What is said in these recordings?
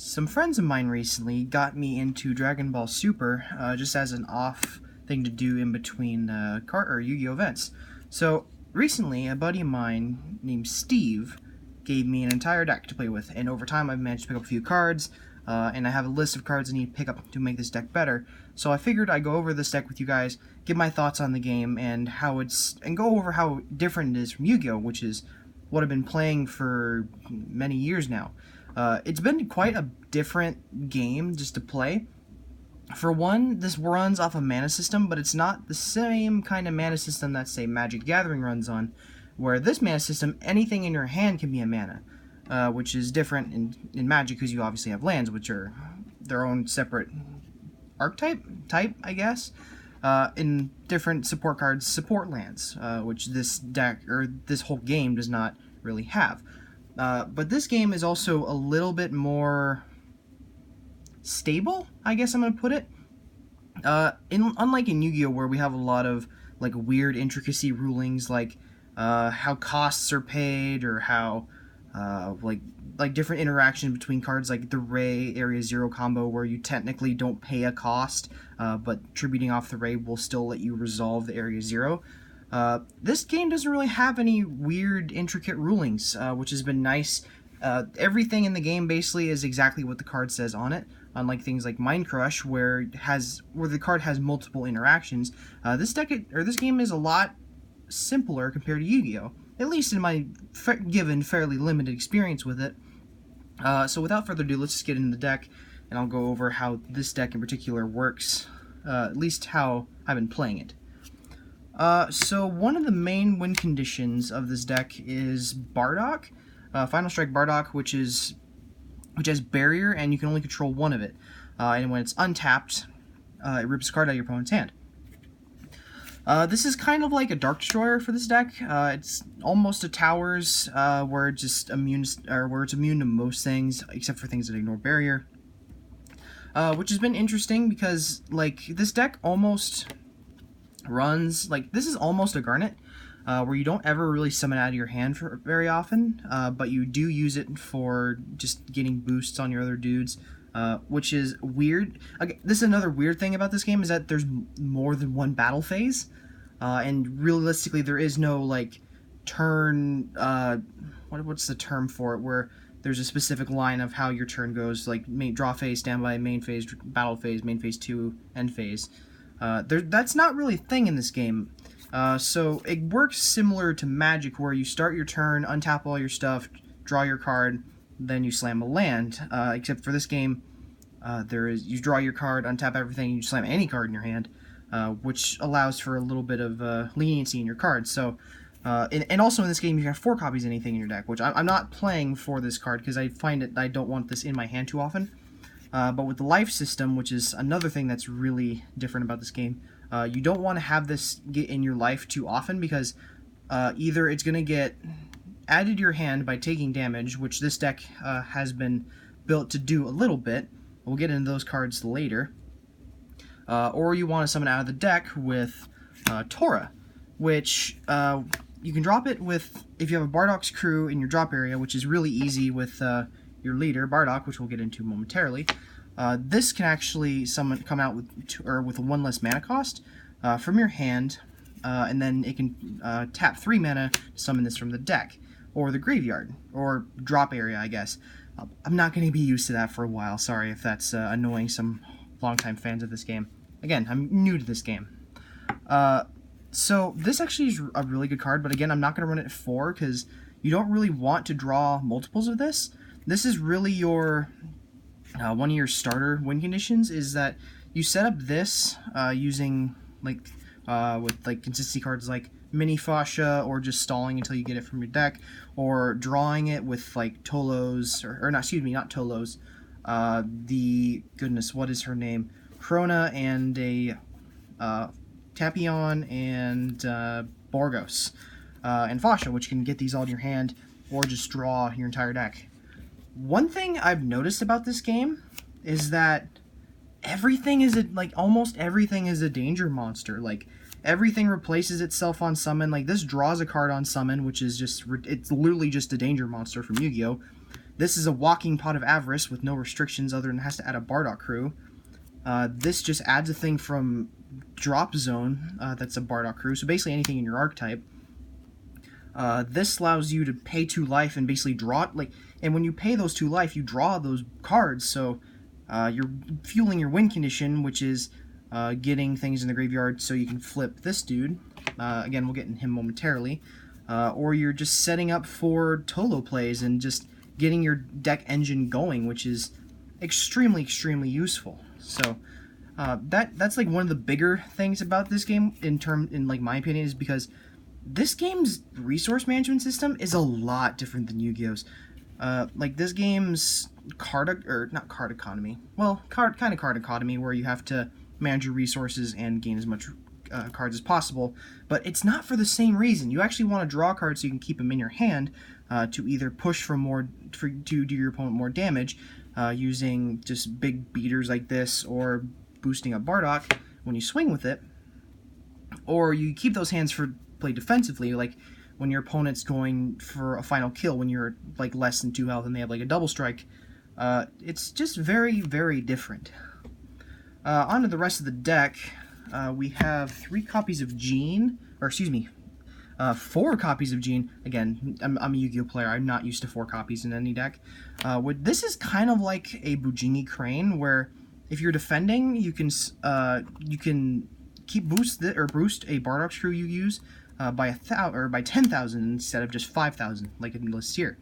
Some friends of mine recently got me into Dragon Ball Super just as an off thing to do in between Yu-Gi-Oh events. So recently, a buddy of mine named Steve gave me an entire deck to play with, and over time I've managed to pick up a few cards, and I have a list of cards I need to pick up to make this deck better. So I figured I'd go over this deck with you guys, give my thoughts on the game, and go over how different it is from Yu-Gi-Oh, which is what I've been playing for many years now. It's been quite a different game just to play. For one, this runs off a mana system, but it's not the same kind of mana system that, say, Magic Gathering runs on, where this mana system, anything in your hand can be a mana, which is different in Magic because you obviously have lands, which are their own separate type, I guess. In different support cards, support lands, which this deck, or this whole game, does not really have. But this game is also a little bit more stable, I guess I'm going to put it. Unlike in Yu-Gi-Oh, where we have a lot of like weird intricacy rulings, like how costs are paid, or how like different interaction between cards, like the Ray Area Zero combo, where you technically don't pay a cost, but tributing off the Ray will still let you resolve the Area Zero. This game doesn't really have any weird, intricate rulings, which has been nice. Everything in the game basically is exactly what the card says on it, unlike things like Mind Crush, where the card has multiple interactions. This game is a lot simpler compared to Yu-Gi-Oh, at least in my given fairly limited experience with it. So without further ado, let's just get into the deck, and I'll go over how this deck in particular works, at least how I've been playing it. So one of the main win conditions of this deck is Bardock, Final Strike Bardock, which has barrier, and you can only control one of it. And when it's untapped, it rips a card out of your opponent's hand. This is kind of like a Dark Destroyer for this deck. It's almost a Towers, where it's immune to most things except for things that ignore barrier. Which has been interesting because like this deck almost runs like this is almost a Garnet, where you don't ever really summon out of your hand very often, but you do use it for just getting boosts on your other dudes, which is weird. Okay, this is another weird thing about this game, is that there's more than one battle phase, and realistically there is no like turn, what's the term for it, where there's a specific line of how your turn goes, like draw phase, standby, main phase, battle phase, main phase 2, end phase. That's not really a thing in this game. So it works similar to Magic, where you start your turn, untap all your stuff, draw your card, then you slam a land. Except for this game, you draw your card, untap everything, you slam any card in your hand, which allows for a little bit of leniency in your cards. So, and also in this game, you have 4 copies of anything in your deck, which I'm not playing for this card because I find it I don't want this in my hand too often. But with the life system, which is another thing that's really different about this game, you don't want to have this get in your life too often, because either it's going to get added to your hand by taking damage, which this deck has been built to do a little bit. We'll get into those cards later. Or you want to summon out of the deck with Tora, which you can drop it with, if you have a Bardock's crew in your drop area, which is really easy with your leader, Bardock, which we'll get into momentarily. This can actually come out with 1 less mana cost from your hand, and then it can tap 3 mana to summon this from the deck, or the graveyard, or drop area, I guess. I'm not going to be used to that for a while, sorry if that's annoying some longtime fans of this game. Again, I'm new to this game. So this actually is a really good card, but again, I'm not going to run it at 4, because you don't really want to draw multiples of this. This is really your one of your starter win conditions, is that you set up this using with consistency cards like Mini Fascia, or just stalling until you get it from your deck, or drawing it with like Tolos, or not, excuse me, not Tolos, what is her name? Crona and a Tapion and Borgos, and Fascia, which can get these all in your hand, or just draw your entire deck. One thing I've noticed about this game is that almost everything is a danger monster. Like, everything replaces itself on summon. Like, this draws a card on summon, which is it's literally just a danger monster from Yu-Gi-Oh! This is a walking pot of avarice with no restrictions other than it has to add a Bardock crew. This just adds a thing from drop zone that's a Bardock crew, so basically anything in your archetype. This allows you to pay 2 life and basically draw it, and when you pay those 2 life, you draw those cards, so you're fueling your win condition, which is getting things in the graveyard so you can flip this dude. Again, we'll get in him momentarily. Or you're just setting up for Tolo plays and just getting your deck engine going, which is extremely, extremely useful. So that's like one of the bigger things about this game in like my opinion, is because this game's resource management system is a lot different than Yu-Gi-Oh's. Like this game's card economy, where you have to manage your resources and gain as much cards as possible, but it's not for the same reason. You actually want to draw cards so you can keep them in your hand to either push to do your opponent more damage using just big beaters like this, or boosting up Bardock when you swing with it, or you keep those hands for play defensively, like when your opponent's going for a final kill when you're like less than 2 health and they have like a double strike. It's just very, very different. On to the rest of the deck. We have 3 copies of Gene, or excuse me, 4 copies of Gene. Again, I'm a Yu-Gi-Oh player. I'm not used to 4 copies in any deck. This is kind of like a Bujingi Crane, where if you're defending, you can boost a Bardock crew you use by 10,000 instead of just 5,000, like in the list here.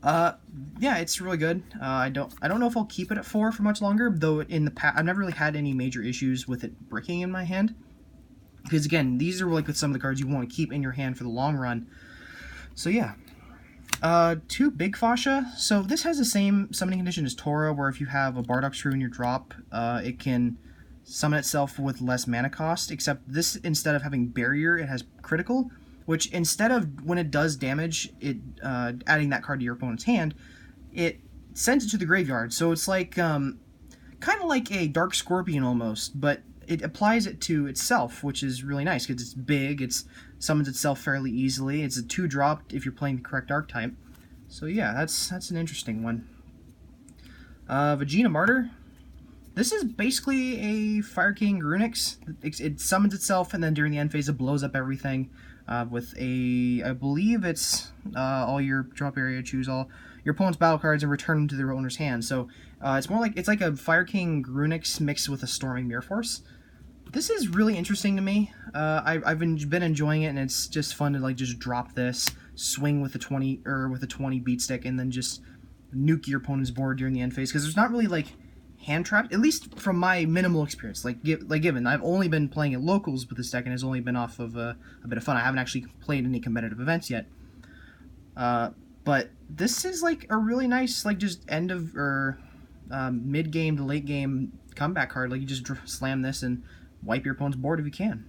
Yeah, it's really good. I don't know if I'll keep it at 4 for much longer, though in the past I've never really had any major issues with it bricking in my hand. Because again, these are like with some of the cards you want to keep in your hand for the long run. So yeah. 2 Big Fascia. So this has the same summoning condition as Tora, where if you have a Bardock Shrew in your drop, it can summon itself with less mana cost, except this, instead of having Barrier, it has Critical, which instead of when it does damage, it adding that card to your opponent's hand, it sends it to the graveyard. So it's like kind of like a Dark Scorpion almost, but it applies it to itself, which is really nice because it's big. It summons itself fairly easily. It's a 2-drop if you're playing the correct archetype. So yeah, that's an interesting one. Vegeta Martyr. This is basically a Fire King Runix. It summons itself, and then during the end phase, it blows up everything with a, I believe it's all your drop area, choose all your opponent's battle cards and return them to their owner's hand. So it's like a Fire King Runix mixed with a Storming Mirror Force. This is really interesting to me. I've been enjoying it, and it's just fun to like just drop this, swing with a 20 beat stick, and then just nuke your opponent's board during the end phase, because there's not really like hand trapped, at least from my minimal experience. Given I've only been playing at locals with this deck, and it's only been off of a bit of fun. I haven't actually played any competitive events yet. But this is like a really nice, like, just end of or mid game to late game comeback card. Like, you just slam this and wipe your opponent's board if you can.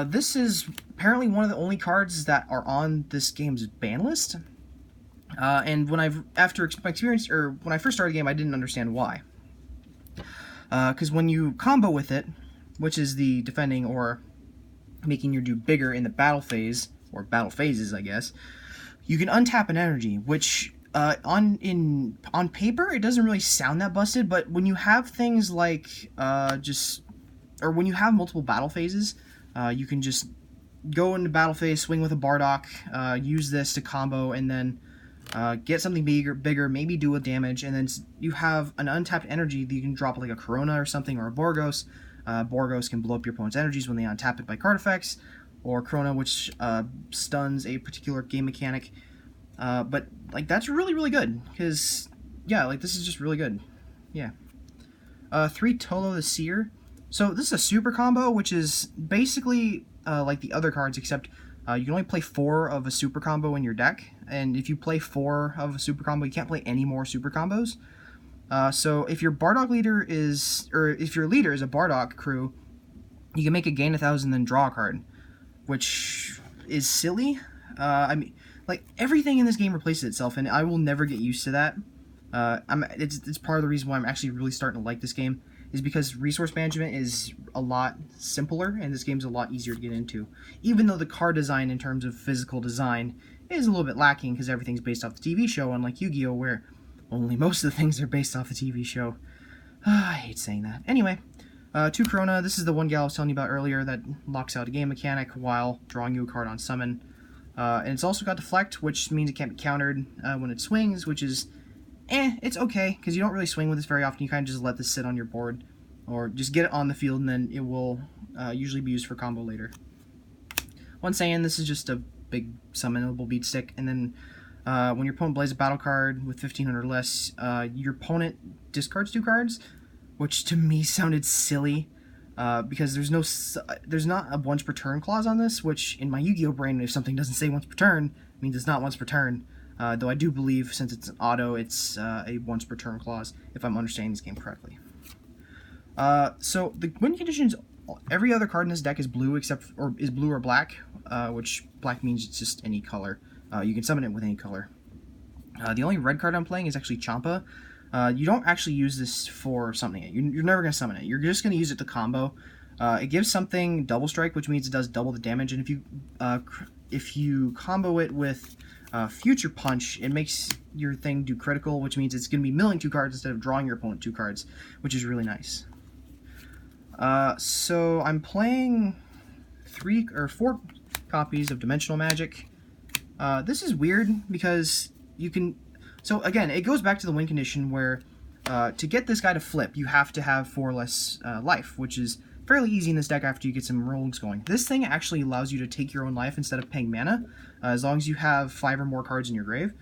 This is apparently one of the only cards that are on this game's ban list. And when after my experience, or when I first started the game, I didn't understand why. Because when you combo with it, which is the defending or making your dude bigger in the battle phase, or battle phases, I guess, you can untap an energy, which on paper it doesn't really sound that busted, but when you have things like when you have multiple battle phases, you can just go into battle phase, swing with a Bardock, use this to combo, and then get something bigger, maybe do a damage, and then you have an untapped energy that you can drop, like a Corona or something, or a Borgos. Borgos can blow up your opponent's energies when they untap it by card effects, or Corona, which stuns a particular game mechanic. But like, that's really, really good, because yeah, like, this is just really good. Yeah. 3 Tolo the Seer. So this is a super combo, which is basically like the other cards, except you can only play 4 of a super combo in your deck, and if you play 4 of a super combo, you can't play any more super combos. So if your Bardock leader if your leader is a Bardock crew, you can make it gain 1,000, then draw a card, which is silly. I mean, like, everything in this game replaces itself, and I will never get used to that. It's part of the reason why I'm actually really starting to like this game, is because resource management is a lot simpler, and this game's a lot easier to get into. Even though the card design in terms of physical design is a little bit lacking because everything's based off the TV show, unlike Yu-Gi-Oh, where only most of the things are based off the TV show. I hate saying that. Anyway, 2 Corona. This is the one gal I was telling you about earlier that locks out a game mechanic while drawing you a card on summon. And it's also got Deflect, which means it can't be countered when it swings, which is, it's okay, because you don't really swing with this very often. You kind of just let this sit on your board, or just get it on the field, and then it will usually be used for combo later. One saying, this is just a big summonable beat stick, and then when your opponent plays a battle card with 1500 or less, your opponent discards 2 cards, which to me sounded silly, because there's not a once per turn clause on this, which in my Yu-Gi-Oh brain, if something doesn't say once per turn, it means it's not once per turn, though I do believe, since it's an auto, it's a once per turn clause, if I'm understanding this game correctly. So the win conditions, every other card in this deck is blue is blue or black, which black means it's just any color. You can summon it with any color. The only red card I'm playing is actually Champa. You don't actually use this for summoning it. You're never going to summon it. You're just going to use it to combo. It gives something double strike, which means it does double the damage. And if you combo it with Future Punch, it makes your thing do critical, which means it's going to be milling 2 cards instead of drawing your opponent 2 cards, which is really nice. So I'm playing 3 or 4 copies of Dimensional Magic. This is weird because you can... So again, it goes back to the win condition where to get this guy to flip, you have to have 4 less life, which is fairly easy in this deck after you get some rogues going. This thing actually allows you to take your own life instead of paying mana, as long as you have 5 or more cards in your grave.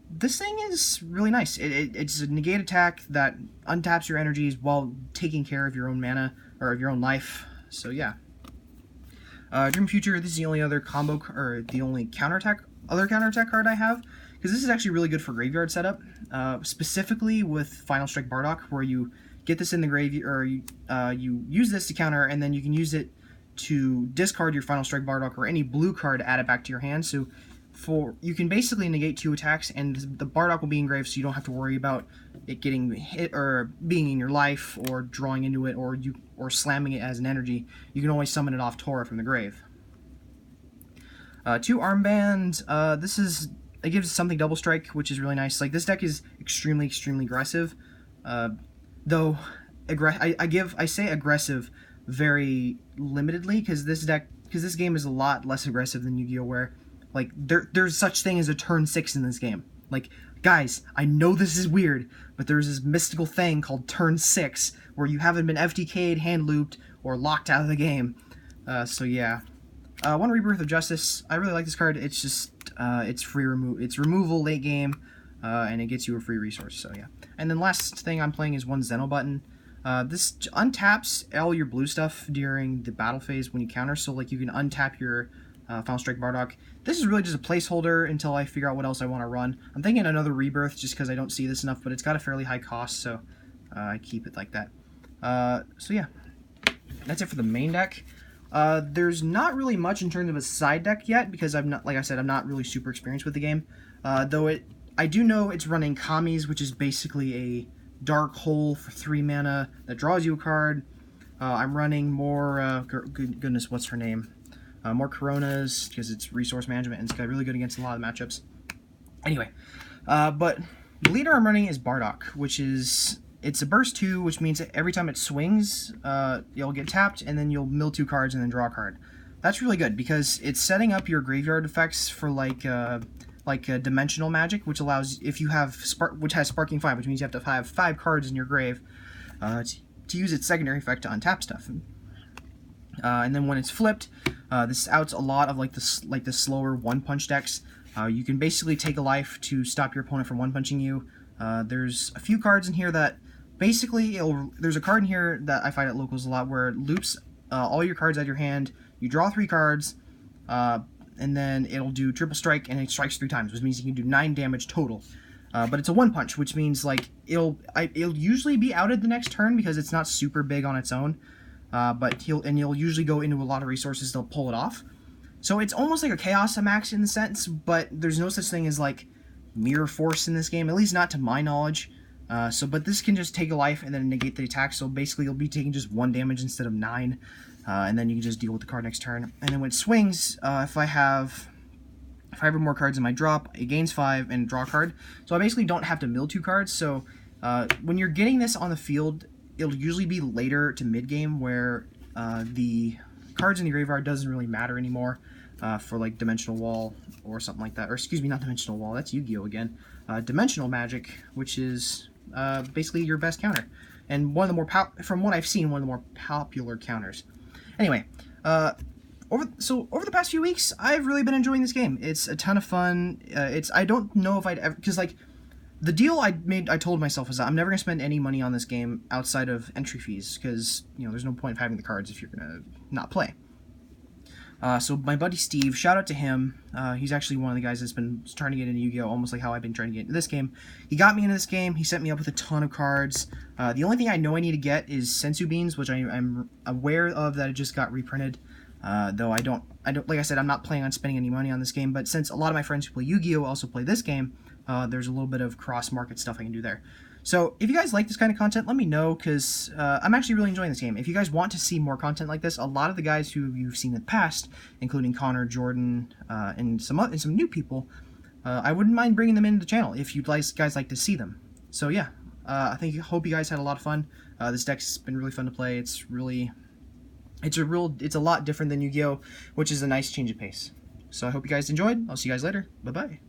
This thing is really nice. It's a negate attack that untaps your energies while taking care of your own mana, or of your own life, so yeah. Dream Future, this is the only other combo, or the only counterattack card I have, because this is actually really good for graveyard setup, specifically with Final Strike Bardock, where you get this in the graveyard, or you use this to counter, and then you can use it to discard your Final Strike Bardock or any blue card to add it back to your hand. So you can basically negate 2 attacks, and the Bardock will be engraved, so you don't have to worry about it getting hit or being in your life or drawing into it or slamming it as an energy. You can always summon it off Tora from the grave. 2 Armband. It gives something double strike, which is really nice. Like, this deck is extremely aggressive, though I say aggressive very limitedly, because this game is a lot less aggressive than Yu-Gi-Oh, where like there's such thing as a turn 6 in this game. Like, guys, I know this is weird, but there's this mystical thing called turn 6 where you haven't been FTK'd, hand looped, or locked out of the game. So yeah. 1 Rebirth of Justice. I really like this card. It's just it's removal late game, and it gets you a free resource. So yeah. And then last thing I'm playing is 1 Zeno button. This untaps all your blue stuff during the battle phase when you counter. So like you can untap your Final Strike Bardock. This is really just a placeholder until I figure out what else I want to run. I'm thinking another Rebirth just because I don't see this enough, but it's got a fairly high cost, so I keep it like that. So yeah, that's it for the main deck. There's not really much in terms of a side deck yet, because like I said, I'm not really super experienced with the game. Though I do know it's running Kami's, which is basically a dark hole for 3 mana that draws you a card. I'm running more, goodness, what's her name? More Coronas, because it's resource management, and it's really good against a lot of matchups. Anyway, but the leader I'm running is Bardock, which is... It's a burst 2, which means that every time it swings, you'll get tapped, and then you'll mill 2 cards and then draw a card. That's really good, because it's setting up your graveyard effects for like dimensional magic, which allows, if you have which has Sparking 5, which means you have to have 5 cards in your grave to use its secondary effect to untap stuff. And then when it's flipped, this outs a lot of like the slower one-punch decks. You can basically take a life to stop your opponent from one-punching you. There's a few cards in here that basically, there's a card in here that I find at locals a lot where it loops all your cards out of your hand. You draw 3 cards, and then it'll do triple strike, and it strikes 3 times, which means you can do 9 damage total. But it's a one punch, which means like it'll usually be outed the next turn because it's not super big on its own. But you'll usually go into a lot of resources to pull it off. So it's almost like a Chaos Max in the sense, but there's no such thing as like Mirror Force in this game, at least not to my knowledge. But this can just take a life and then negate the attack, so basically you'll be taking just 1 damage instead of 9, and then you can just deal with the card next turn. And then when it swings, if I have 5 or more cards in my drop, it gains 5, and draw a card. So I basically don't have to mill 2 cards. So when you're getting this on the field, it'll usually be later to mid-game where the cards in the graveyard doesn't really matter anymore for like Dimensional Wall or something like that. Or excuse me, not Dimensional Wall, that's Yu-Gi-Oh! Again. Dimensional Magic, which is basically your best counter. And one of the more, from what I've seen, one of the more popular counters. Anyway, over the past few weeks, I've really been enjoying this game. It's a ton of fun. I don't know if I'd ever, because like the deal I told myself was that I'm never gonna spend any money on this game outside of entry fees, because there's no point of having the cards if you're gonna not play. So my buddy Steve, shout out to him. He's actually one of the guys that's been trying to get into Yu-Gi-Oh! Almost like how I've been trying to get into this game. He got me into this game. He set me up with a ton of cards. The only thing I know I need to get is Sensu Beans, which I'm aware of that it just got reprinted. Though I don't, like I said, I'm not planning on spending any money on this game, but since a lot of my friends who play Yu-Gi-Oh! Also play this game, there's a little bit of cross-market stuff I can do there. So if you guys like this kind of content, let me know, because I'm actually really enjoying this game. If you guys want to see more content like this, a lot of the guys who you've seen in the past, including Connor, Jordan, and some new people, I wouldn't mind bringing them into the channel if you guys like to see them. So yeah, hope you guys had a lot of fun. This deck's been really fun to play. It's a lot different than Yu-Gi-Oh!, which is a nice change of pace. So I hope you guys enjoyed. I'll see you guys later. Bye-bye.